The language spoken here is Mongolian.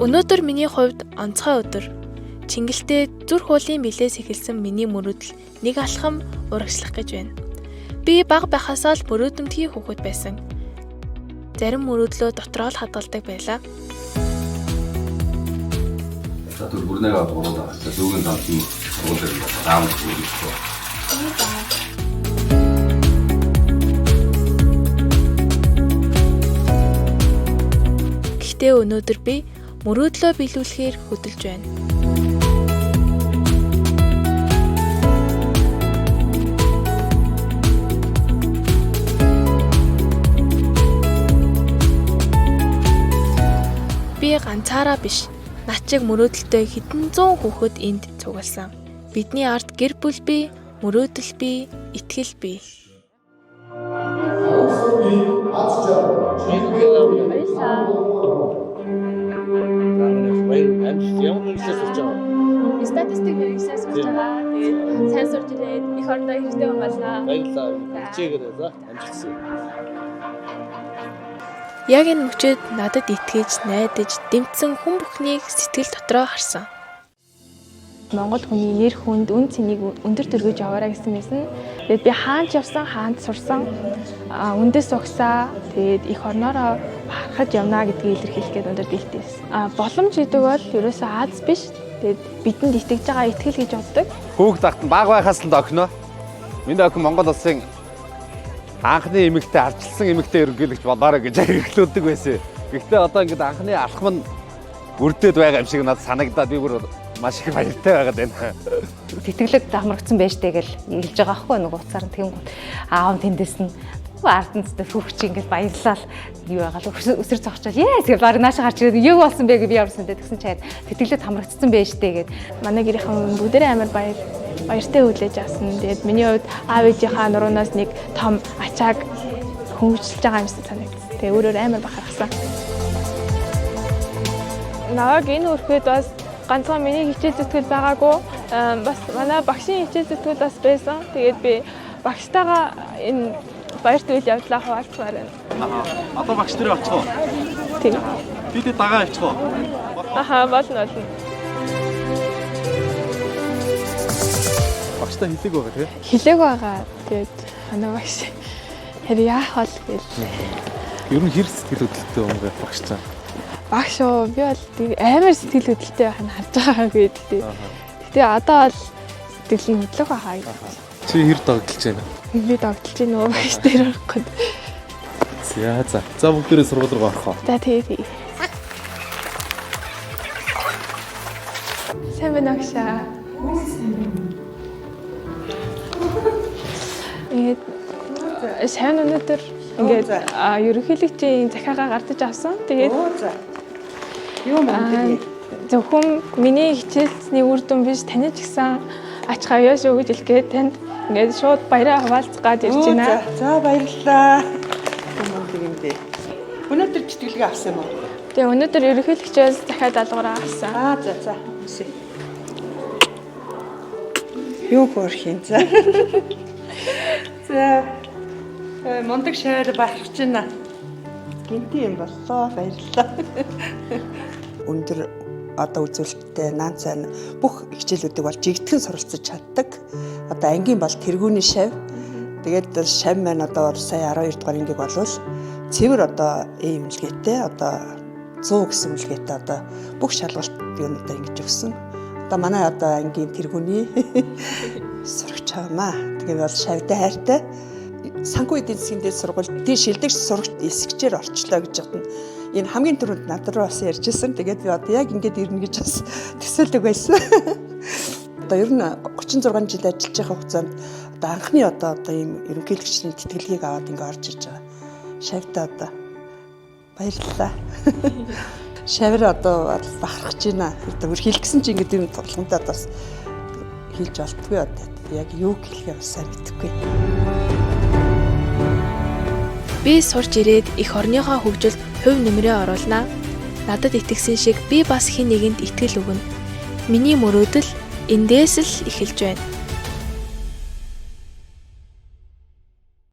Өнөөдөр миний хувьд онцгой өдөр. Чингэлтэй зүрх уулын билээс эхэлсэн миний мөрөөдөл нэг алхам урагшлах гэж байна. Би бага байхасаа л мөрөөдөлтгий хүүхэд байсан. Зарим мөрөөдлөө дотроо л хадгалдаг байлаа. Та бүрнээ аваад зүүгэн давтан сургууль дээр раамд хийчихсэн. Гэхдээ өнөөдөр би мөрөөдлөө биелүүлэхээр хөдөлж байна. Би ганцаараа биш. Над чиг мөрөөдөлтэй хэдэн зуун хүүхэд энд цугласан. Бидний ард гэр бүл бий, мөрөөдөл бий, итгэл бий. Статистик хэрэгсээс болж байгаа. Тэгээд сайн сурч ирээд их ордоо хэрэгтэй юм байна. Баярлалаа. Хичээгээрээ за амжилтсан. Яг энэ мөчөд надад итгэж, найдаж, дэмжсэн хүн бүхнийг сэтгэл дотроо харсан. Монгол хүний нэр хүнд үн цэнийг өндөр төргөж яваарай гэсэн мэсэн. Тэгээд би хаанч явсан, хаанч сурсан, үндэс угсаа, тэгээд их орноороо харахад явна гэдгийг илэрхийлэхэд өндөр дийлтэй байсан. Боломж гэдэг бол ерөөсөө Аз биш. Тэгээд бидэнд итгэж байгаа итгэл гэж боддог. Хүүхд тахтан баг байхаас л охино. Миний охин Монгол улсын анхны эмэгтэй арчилсан эмэгтэй ерөнхийлөгч болоорой гэж хэрэглүүлдэг байсан. Гэхдээ одоо ингээд анхны алхам нь үрдээд байгаа юм шиг надад санагдаад би бүр маш их баяртай байгаад байна. Тэтгэлэг амрагдсан байж тэгэл илж байгаа хгүй нэг уцаар тэгэнгүүт аав тэндээс нь ардэнцтэй хүүхч ингээд баярлал юу байгаа л өсөр цогчол яа тэгээ баг наашаа гарч ирээд юу болсон бэ гэж би явсан дээ тэгсэн чинь тэтгэлэг амрагдсан байж дээ гэд Манай гэрийнхэн бүгдээрээ амар баяртай хүлээж авсан. Тэгээд миний хувьд аав ээжийнхаа нуруунаас нэг том ачааг хөнгөлж байгаа юм шиг санагдсан. Тэгээд өөрөөр амар бахархсан. Наваг энэ үрхэд бас ганцхан миний хичээл зүтгэл байгаагүй. Бас манай багшийн хичээл зүтгэл бас байсан. Тэгээд би багштайгаа энэ баярт үйл явдлаа хуваалцмаар байна. Одоо багш дээр очих уу? Тийм. Бид дагаа очих уу? Болно. Багштай хэлэг байгаа тий? Хэлэг байгаа. Тэгээд манай багш хэрэг яах бол гээл. Ер нь хэр сэтгэл хөдлөлттэй юм бэ багш цаа? Багш уу би бол амар сэтгэл хөдлөлттэй байх нь харж байгаа гэдэг. Гэтэ одоо бол сэтгэл нь хөдлөх байхаа гэж. Чи хэр догдолж байна? Би догдолж байна уу багш дээр орохгүй. За бүгдээрээ сургууль руу орох уу? За тий. Сайн байна агшаа. Сайн өнөөдөр ингээд ерөнхийлөгчийн захиагаа гардаж авсан. Тэгээд юу мөн зөвхөн миний хичээлсний үр дүн биш таны ч гэсэн ач хавьяа шүү гэж хэлгээд танд ингээд шууд баяраа хуваалцах гад ирж байна. За баярлалаа. Өнөөдөр читгэлгээ авсан юм уу? Тэгээ өнөөдөр ерөнхийлөгчөөс захиа даалгавраа авсан. За. Юу хөрх юм за. За. Мондөг шавар бахарч байна. Гинти юм боллоо. Баярлалаа. Өндөр одоо үзүүлэлттэй наан цайн бүх хичээлүүдийг бол жигтгэн суралцж чаддаг. Одоо ангийн бол тэргүүний шав. Тэгээд шав маань одоо сая 12 дугаар ангийг болвол цэвэр одоо имжлгээтэй одоо 100 гэсэн имжлгээтэй одоо бүх шалгалт юунуудаа ингэж өгсөн. Одоо манай одоо ангийн тэргүүний сурагч хаамаа. Тэгээд бол шавтай хайртай. Санхүү эдийн засгийн дээд сургууль тий шилдэгч сурагч эсгчээр орчлоо гэж бодно. Энэ хамгийн түрүүнд над руу бас ярьжсэн. Тэгээд би одоо яг ингэж ирнэ гэж бас төсөөлөг байсан. Одоо ер нь 36 жил ажиллаж байгаа хугацаанд одоо анхны одоо ийм ерөнхийлөгчний тэтгэлгийг аваад ингэ орж иж байгаа. Шавьтай одоо баярлалаа. Шавар одоо бахархаж байна. Одоо бүр хэлгсэн чи ингэ юм тоглоомтой бас хэлж олдгүй одоо яг юу хэлхээ бас сайн мэдэхгүй. Би сурч ирээд их орныхоо хөгжилд хувь нэмрээ оруулнаа. Надад итгэсэн шиг би бас хэн нэгэнд итгэл өгнө. Миний мөрөөдөл эндээс л эхэлж байна.